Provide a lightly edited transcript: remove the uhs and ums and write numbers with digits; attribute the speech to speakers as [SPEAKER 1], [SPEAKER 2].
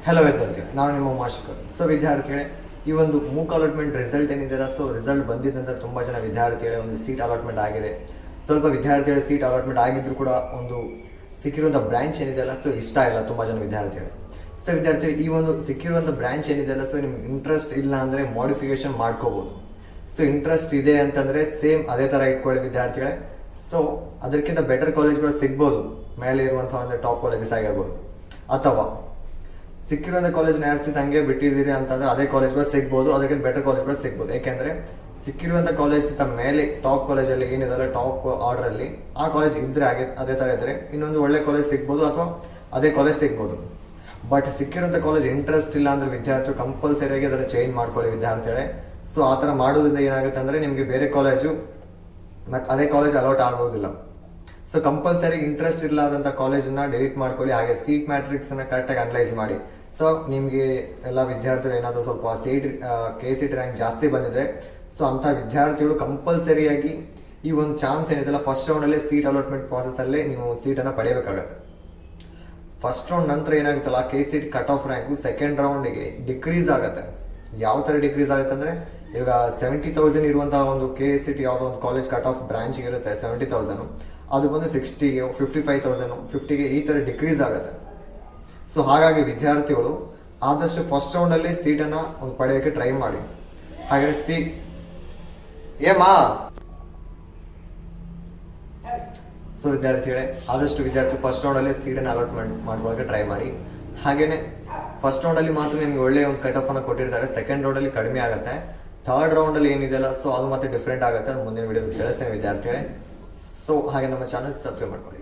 [SPEAKER 1] Hello ವಿದ್ಯಾರ್ಥಿಗಳು, ನಾನು ನಿಮ್ಮ ಮಾಶಿಕರ್. ಸೊ ವಿದ್ಯಾರ್ಥಿಗಳೇ, ಈ ಒಂದು ಮೂಕ್ ಅಲಾಟ್ಮೆಂಟ್ ರಿಸಲ್ಟ್ ಏನಿದೆ, ಸೊ ರಿಸಲ್ಟ್ ಬಂದಿದ್ದ ನಂತರ ತುಂಬ ಜನ ವಿದ್ಯಾರ್ಥಿಗಳೇ ಒಂದು ಸೀಟ್ ಅಲಾಟ್ಮೆಂಟ್ ಆಗಿದೆ. ಸ್ವಲ್ಪ ವಿದ್ಯಾರ್ಥಿಗಳ ಸೀಟ್ ಅಲಾಟ್ಮೆಂಟ್ ಆಗಿದ್ರು ಕೂಡ ಒಂದು ಸಿಕ್ಕಿರುವಂಥ ಬ್ರಾಂಚ್ ಏನಿದೆಯಲ್ಲ, ಸೊ ಇಷ್ಟ ಇಲ್ಲ ತುಂಬ ಜನ ವಿದ್ಯಾರ್ಥಿಗಳು. ಸೊ ವಿದ್ಯಾರ್ಥಿಗಳು, ಈ ಒಂದು ಸಿಕ್ಕಿರುವಂಥ ಬ್ರಾಂಚ್ ಏನಿದೆಯಲ್ಲ, ಸೊ ನಿಮ್ಗೆ ಇಂಟ್ರೆಸ್ಟ್ ಇಲ್ಲ ಅಂದರೆ ಮಾಡಿಫಿಕೇಶನ್ ಮಾಡ್ಕೋಬೋದು. ಸೊ ಇಂಟ್ರೆಸ್ಟ್ ಇದೆ ಅಂತಂದರೆ ಸೇಮ್ ಅದೇ ಥರ ಇಟ್ಕೊಳ್ಳಿ ವಿದ್ಯಾರ್ಥಿಗಳೇ. ಸೊ ಅದಕ್ಕಿಂತ ಬೆಟರ್ ಕಾಲೇಜ್ಗಳು ಸಿಗ್ಬೋದು, ಮೇಲೆ ಇರುವಂಥ ಒಂದು ಟಾಪ್ ಕಾಲೇಜಸ್ ಆಗಿರ್ಬೋದು. ಅಥವಾ ಸಿಕ್ಕಿರುವಂಥ ಕಾಲೇಜ್ನ ಆ್ಯಸ್ಟಿಸ್ ಹಂಗೆ ಬಿಟ್ಟಿದ್ದೀರಿ ಅಂತಂದರೆ ಅದೇ ಕಾಲೇಜ್ಗಳು ಸಿಗ್ಬೋದು, ಅದಕ್ಕಿಂತ ಬೆಟರ್ ಕಾಲೇಜ್ಗಳು ಸಿಗ್ಬೋದು. ಯಾಕೆಂದರೆ ಸಿಕ್ಕಿರುವಂಥ ಕಾಲೇಜ್ಗಿಂತ ಮೇಲೆ ಟಾಪ್ ಕಾಲೇಜಲ್ಲಿ ಏನಿದ್ದಾರೆ ಟಾಪ್ ಆರ್ಡ್ರಲ್ಲಿ ಆ ಕಾಲೇಜ್ ಇದ್ದರೆ ಅದೇ ಥರ ಇದ್ದರೆ ಇನ್ನೊಂದು ಒಳ್ಳೆ ಕಾಲೇಜ್ ಸಿಗ್ಬೋದು ಅಥವಾ ಅದೇ ಕಾಲೇಜ್ ಸಿಗ್ಬೋದು. ಬಟ್ ಸಿಕ್ಕಿರುವಂಥ ಕಾಲೇಜ್ ಇಂಟ್ರೆಸ್ಟ್ ಇಲ್ಲ ಅಂದರೆ ವಿದ್ಯಾರ್ಥಿಗಳು ಕಂಪಲ್ಸರಿಯಾಗಿ ಅದನ್ನು ಚೇಂಜ್ ಮಾಡ್ಕೊಳ್ಳಿ ವಿದ್ಯಾರ್ಥಿಗಳೇ. ಸೊ ಆ ಥರ ಮಾಡೋದ್ರಿಂದ ಏನಾಗುತ್ತೆ ಅಂದರೆ ನಿಮಗೆ ಬೇರೆ ಕಾಲೇಜು ಮತ್ತು ಅದೇ ಕಾಲೇಜ್ ಅಲೌಟ್ ಆಗೋದಿಲ್ಲ. ಸೊ ಕಂಪಲ್ಸರಿ ಇಂಟ್ರೆಸ್ಟ್ ಇಲ್ಲದಂಥ ಕಾಲೇಜನ್ನ ಡಿಲೀಟ್ ಮಾಡ್ಕೊಳ್ಳಿ. ಹಾಗೆ ಸೀಟ್ ಮ್ಯಾಟ್ರಿಕ್ಸನ್ನು ಕರೆಕ್ಟಾಗಿ ಅನಲೈಸ್ ಮಾಡಿ. ಸೊ ನಿಮಗೆ ಎಲ್ಲ ವಿದ್ಯಾರ್ಥಿಗಳು ಏನಾದರೂ ಸ್ವಲ್ಪ KCET ರ್ಯಾಂಕ್ ಜಾಸ್ತಿ ಬಂದಿದೆ, ಸೊ ಅಂಥ ವಿದ್ಯಾರ್ಥಿಗಳು ಕಂಪಲ್ಸರಿಯಾಗಿ ಈ ಒಂದು ಚಾನ್ಸ್ ಏನಿದೆಲ್ಲ ಫಸ್ಟ್ ರೌಂಡಲ್ಲೇ ಸೀಟ್ ಅಲಾಟ್ಮೆಂಟ್ ಪ್ರಾಸೆಸ್ಸಲ್ಲೇ ನೀವು ಸೀಟನ್ನು ಪಡೆಯಬೇಕಾಗತ್ತೆ. ಫಸ್ಟ್ ರೌಂಡ್ ನಂತರ ಏನಾಗುತ್ತಲ್ಲ, KCET cut off rank second ರೌಂಡಿಗೆ ಡಿಕ್ರೀಸ್ ಆಗುತ್ತೆ. ಯಾವ ಥರ ಡಿಕ್ರೀಸ್ ಆಗುತ್ತೆ ಅಂದರೆ, ಈಗ 70,000 ಇರುವಂತಹ ಒಂದು KCET ಯಾವುದೋ ಒಂದು ಕಾಲೇಜ್ ಕಟ್ ಆಫ್ ಬ್ರಾಂಚ್ಗೆ ಇರುತ್ತೆ 70,000, ಅದು ಬಂದು 60ಗೆ 55,000 50ಗೆ ಈ ಥರ ಡಿಕ್ರೀಸ್ ಆಗುತ್ತೆ. ಸೊ ಹಾಗಾಗಿ ವಿದ್ಯಾರ್ಥಿಗಳು ಆದಷ್ಟು ಫಸ್ಟ್ ರೌಂಡಲ್ಲಿ ಸೀಟನ್ನು ಒಂದು ಪಡೆಯೋಕ್ಕೆ ಟ್ರೈ ಮಾಡಿ. ಹಾಗೆ ಸೊ ವಿದ್ಯಾರ್ಥಿಗಳೇ, ಆದಷ್ಟು ವಿದ್ಯಾರ್ಥಿ ಫಸ್ಟ್ ರೌಂಡಲ್ಲಿ ಸೀಟನ್ನು ಅಲಾಟ್ಮೆಂಟ್ ಮಾಡ್ಕೊಳ್ಳೋಕೆ ಟ್ರೈ ಮಾಡಿ. ಹಾಗೆಯೇ ಫಸ್ಟ್ ರೌಂಡಲ್ಲಿ ಮಾತ್ರ ನಿಮ್ಗೆ ಒಳ್ಳೆಯ ಒಂದು ಕಟ್ ಆಫನ್ನು ಕೊಟ್ಟಿರ್ತಾರೆ, ಸೆಕೆಂಡ್ ರೌಂಡಲ್ಲಿ ಕಡಿಮೆ ಆಗುತ್ತೆ. ಥರ್ಡ್ ರೌಂಡಲ್ಲಿ ಏನಿದೆಯಲ್ಲ, ಸೊ ಅದು ಮತ್ತೆ ಡಿಫ್ರೆಂಟ್ ಆಗುತ್ತೆ. ಅದು ಮುಂದಿನ ವಿಡಿಯೋದಲ್ಲಿ ತಿಳಿಸ್ತೇನೆ ವಿದ್ಯಾರ್ಥಿಗಳೇ. ಸೊ ಹಾಗೆ ನಮ್ಮ ಚಾನಲ್ ಸಬ್ಸ್ಕ್ರೈಬ್ ಮಾಡ್ಕೊಳ್ಳಿ.